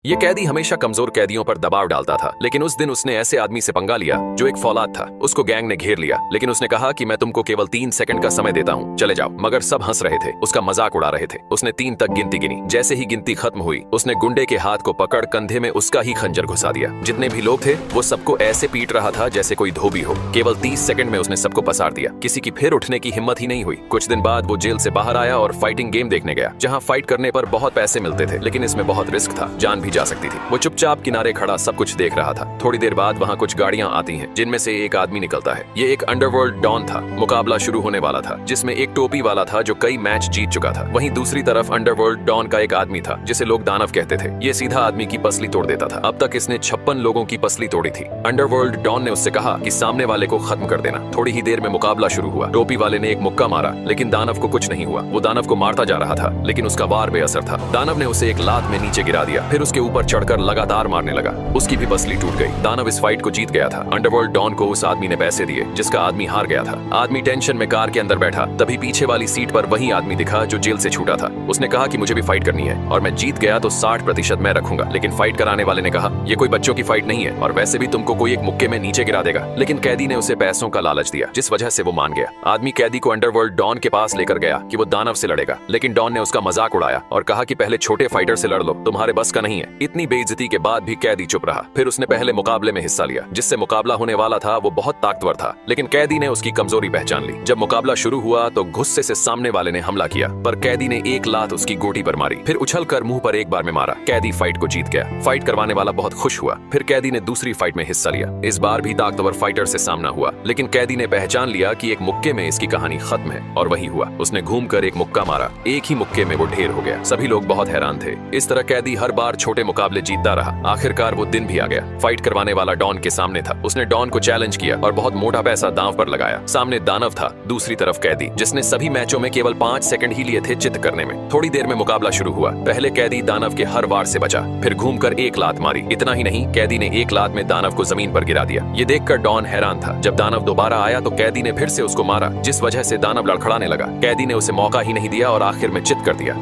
ये कैदी हमेशा कमजोर कैदियों पर दबाव डालता था, लेकिन उस दिन उसने ऐसे आदमी से पंगा लिया जो एक फौलाद था। उसको गैंग ने घेर लिया, लेकिन उसने कहा कि मैं तुमको केवल 3 सेकंड का समय देता हूँ, चले जाओ। मगर सब हंस रहे थे, उसका मजाक उड़ा रहे थे। उसने 3 तक गिनती गिनी। जैसे ही गिनती खत्म हुई, उसने गुंडे के हाथ को पकड़ कंधे में उसका ही खंजर घुसा दिया। जितने भी लोग थे वो सबको ऐसे पीट रहा था जैसे कोई धोबी हो। केवल 30 सेकंड में उसने सबको पसार दिया। किसी की फिर उठने की हिम्मत ही नहीं हुई। कुछ दिन बाद वो जेल से बाहर आया और फाइटिंग गेम देखने गया, जहाँ फाइट करने पर बहुत पैसे मिलते थे, लेकिन इसमें बहुत रिस्क था, जान भी जा सकती थी। वो चुपचाप किनारे खड़ा सब कुछ देख रहा था। थोड़ी देर बाद वहाँ कुछ गाड़ियां आती हैं, जिनमें से एक आदमी निकलता है। ये एक अंडरवर्ल्ड डॉन था। मुकाबला शुरू होने वाला था, जिसमें एक टोपी वाला था जो कई मैच जीत चुका था। वहीं दूसरी तरफ अंडरवर्ल्ड डॉन का एक आदमी था जिसे लोग दानव कहते थे। ये सीधा आदमी की पसली तोड़ देता था। अब तक इसने 56 लोगों की पसली तोड़ी थी। अंडरवर्ल्ड डॉन ने उससे कहा कि सामने वाले को खत्म कर देना। थोड़ी ही देर में मुकाबला शुरू हुआ। टोपी वाले ने एक मुक्का मारा, लेकिन दानव को कुछ नहीं हुआ। वो दानव को मारता जा रहा था, लेकिन उसका वार बेअसर था। दानव ने उसे एक लात में नीचे गिरा दिया, फिर उसके ऊपर चढ़कर लगातार मारने लगा। उसकी भी पसली टूट गई। दानव इस फाइट को जीत गया था। अंडरवर्ल्ड डॉन को उस आदमी ने पैसे दिए जिसका आदमी हार गया था। आदमी टेंशन में कार के अंदर बैठा, तभी पीछे वाली सीट पर वही आदमी दिखा जो जेल से छूटा था। उसने कहा कि मुझे भी फाइट करनी है और मैं जीत गया तो 60% मैं रखूंगा। लेकिन फाइट कराने वाले ने कहा, ये कोई बच्चों की फाइट नहीं है और वैसे भी तुमको कोई एक मुक्के में नीचे गिरा देगा। लेकिन कैदी ने उसे पैसों का लालच दिया, जिस वजह से वो मान गया। आदमी कैदी को अंडरवर्ल्ड डॉन के पास लेकर गया कि वो दानव से लड़ेगा, लेकिन डॉन ने उसका मजाक उड़ाया और कहा कि पहले छोटे फाइटर से लड़ लो, तुम्हारे बस का नहीं है। इतनी बेइज्जती के बाद भी कैदी चुप रहा। फिर उसने पहले मुकाबले में हिस्सा लिया। जिससे मुकाबला होने वाला था वो बहुत ताकतवर था, लेकिन कैदी ने उसकी कमजोरी पहचान ली। जब मुकाबला शुरू हुआ तो गुस्से से सामने वाले ने हमला किया, पर कैदी ने एक लात उसकी गोटी पर मारी, फिर उछलकर मुंह पर एक बार में मारा। कैदी फाइट को जीत गया। फाइट करवाने वाला बहुत खुश हुआ। फिर कैदी ने दूसरी फाइट में हिस्सा लिया। इस बार भी ताकतवर फाइटर से सामना हुआ, लेकिन कैदी ने पहचान लिया कि एक मुक्के में इसकी कहानी खत्म है, और वही हुआ। उसने घूमकर एक मुक्का मारा। एक ही मुक्के में वो ढेर हो गया। सभी लोग बहुत हैरान थे। इस तरह कैदी हर बार छोटे मुकाबले जीतता रहा। आखिरकार वो दिन भी आ गया। फाइट करवाने वाला डॉन के सामने था। उसने डॉन को चैलेंज किया और बहुत मोटा पैसा दांव पर लगाया। सामने दानव था, दूसरी तरफ कैदी, जिसने सभी मैचों में केवल 5 सेकंड ही लिए थे चित करने में। थोड़ी देर में मुकाबला शुरू हुआ। पहले कैदी दानव के हर वार से बचा, फिर घूमकर एक लात मारी। इतना ही नहीं, कैदी ने एक लात में दानव को जमीन पर गिरा दिया। ये देखकर डॉन हैरान था। जब दानव दोबारा आया तो कैदी ने फिर से उसको मारा, जिस वजह से दानव लड़खड़ाने लगा। कैदी ने उसे मौका ही नहीं दिया और आखिर में चित कर दिया।